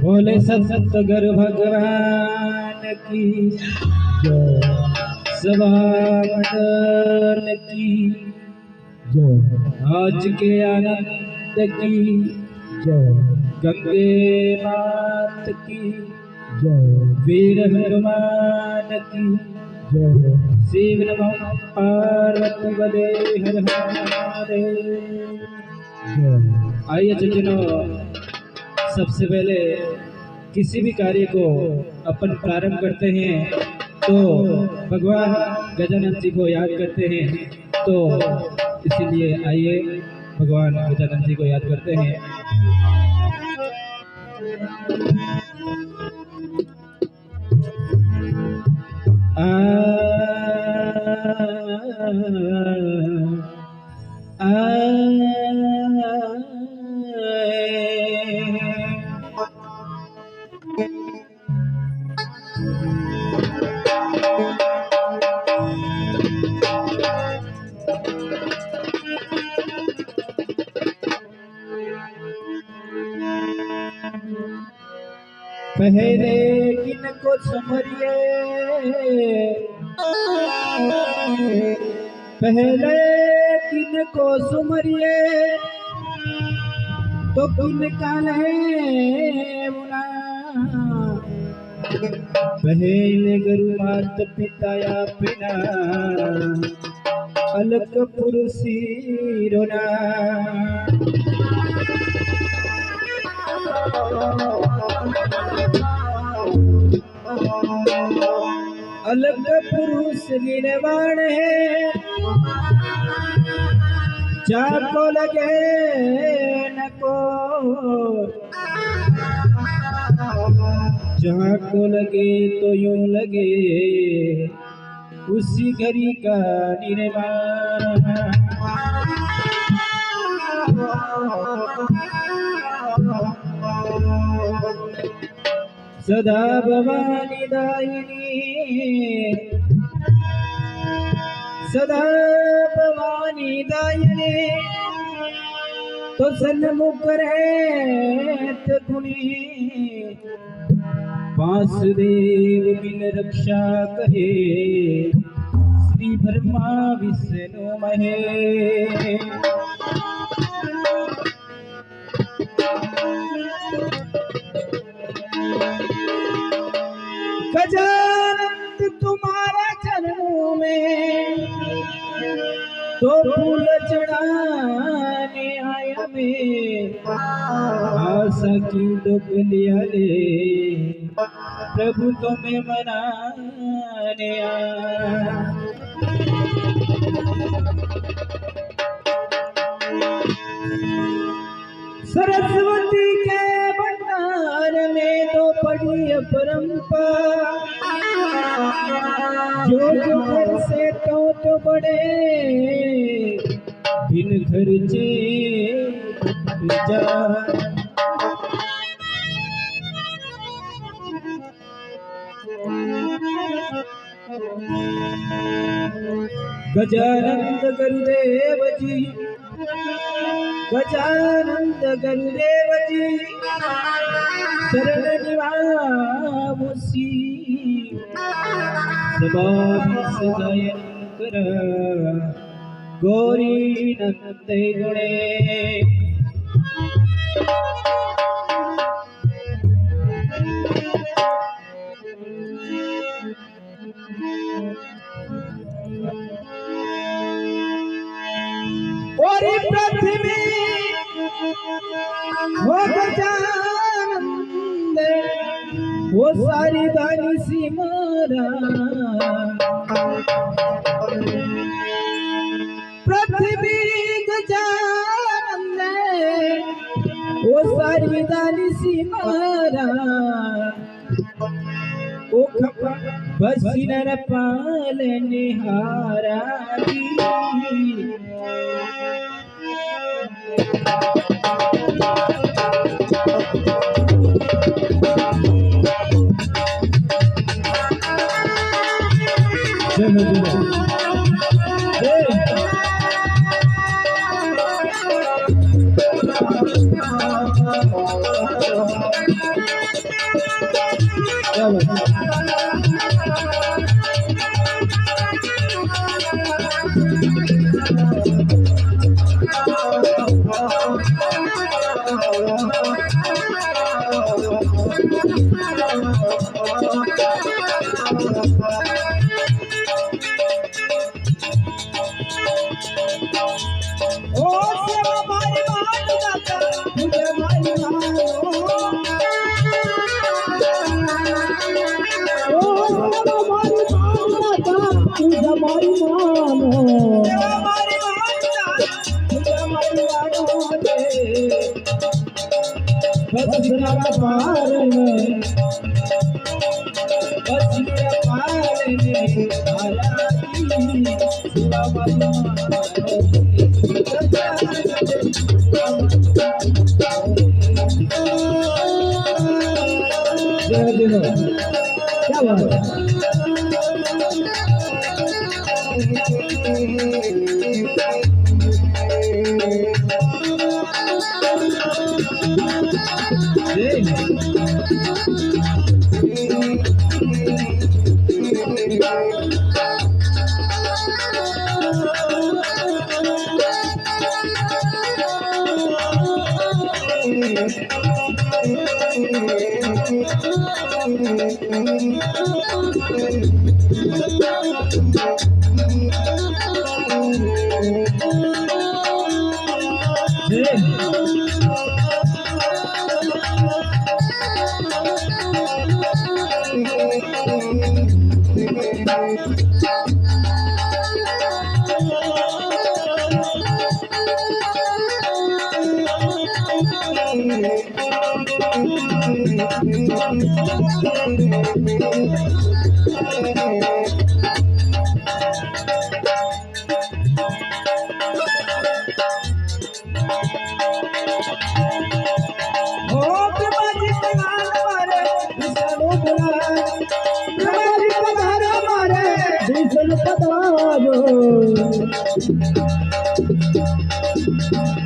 बोले सतगुरु भगवान की जय, सभा मंडल की जय, आज के आनंद की जय, गंगे मात की जय, वीर हनुमान की जय, शिव नमो पार्वती बले हर हरे जय। आइए सज्जनों, सबसे पहले किसी भी कार्य को अपन प्रारंभ करते हैं तो भगवान गजानन जी को याद करते हैं। तो इसीलिए आइए भगवान गजानन जी को याद करते हैं। पहले किनको सुमरिए, पहले किनको सुमरिए तो किनका नहीं मुना। पहले गुरु मात पिता या पिना अलग पुरुषी रोना। अलग पुरुष निर्वाण है, जाको लगे न को, जहाँ को लगे तो यूं लगे उसी घड़ी का निर्वाण। सदा भवानी दायिनी, सदा भवानी दायिनी तो सन्मुख रहत गुणी। वासुदेव बिन रक्षा कहे, श्री ब्रह्मा विष्णु महेश। गजानन तुम्हारा जन्मों में तो फूल चढ़ाने आया मैं। आशा की डुबलिया ले प्रभु तुम्हें मनाने आया। सरस्वती के भंडार में तो पड़ी अपरंपार, जो घर से तो बड़े बिन खर्चे जा। गजानंद गुरुदेव जी, गजानंद गुरुदेव जी शरण निवासी। सदा सदायन कर गौरी नंद गुणे। और पृथ्वी हो गजानंद वो सारी दानी सी मारा। पृथ्वी गजानंद वो सारी दानी सी मारा। ओ खपा बसी नर पाल निहारा। क्या बात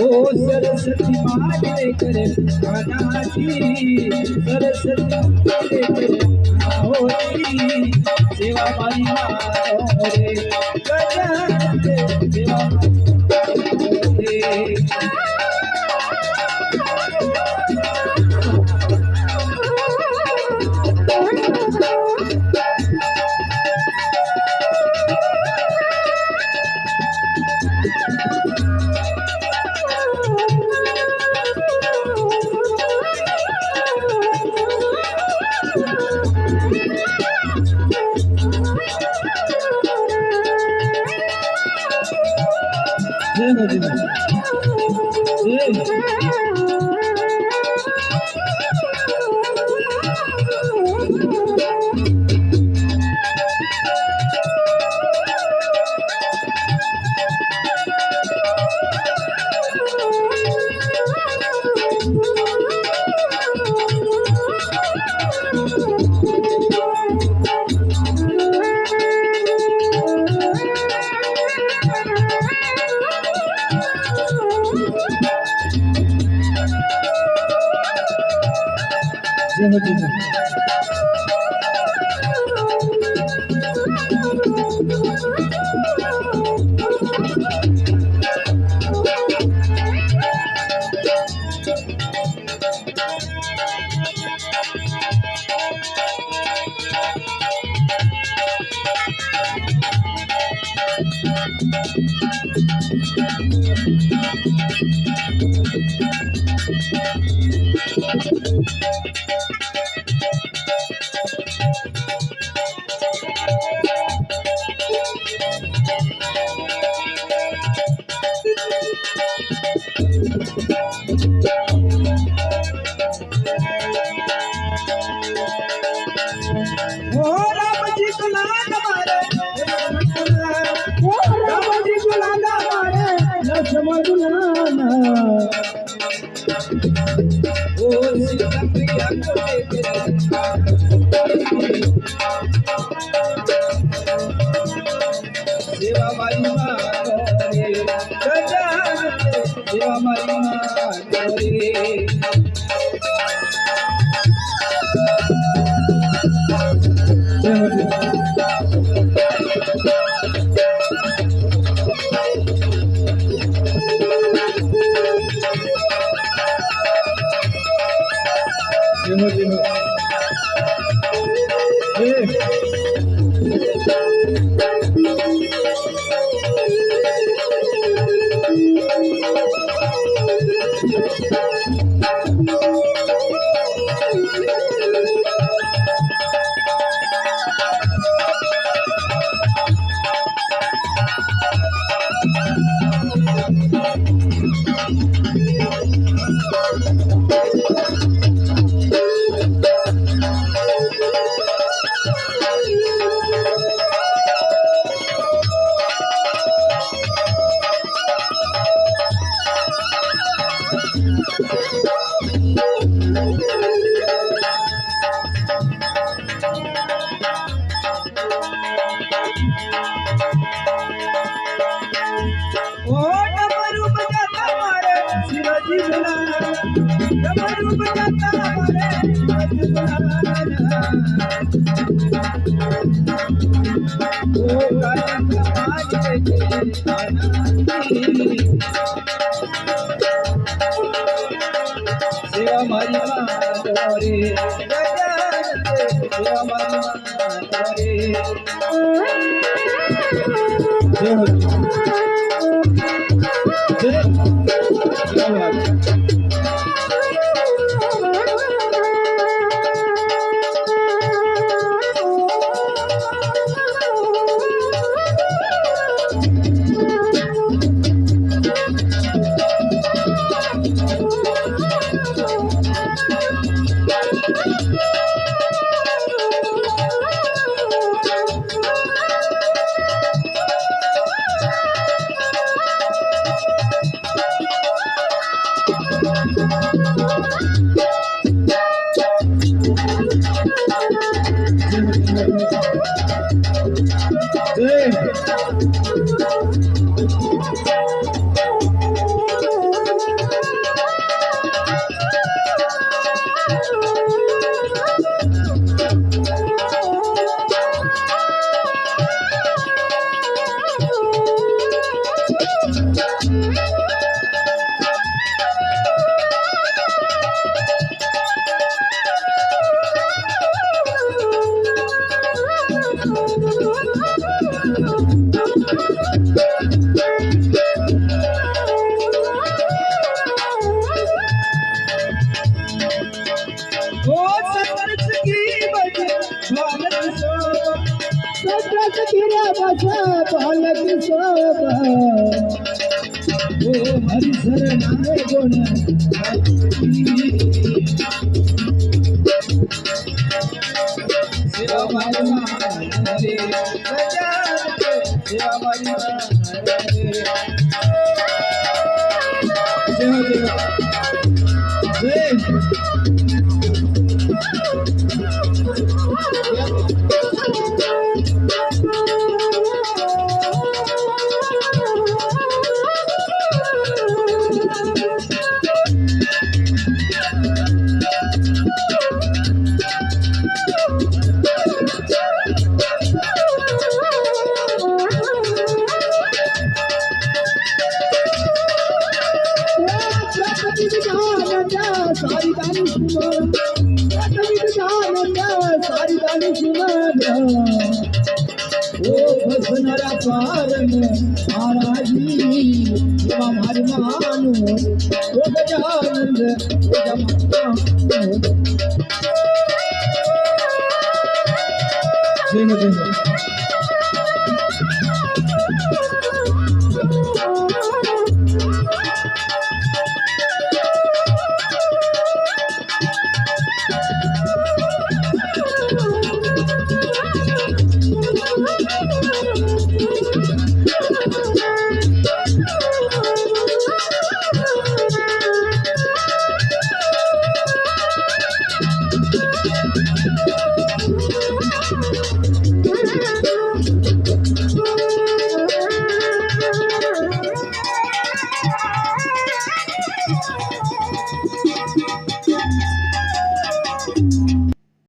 ओ सरस्वती माते करे अनाची सरस्वती होती सेवा मारी मारे गजानन सेवा मारी ओ सेवा मारी मारे गजानन सेवा मारी मारे सेवा मारी मारे सेवा मारी जय हो जय हो।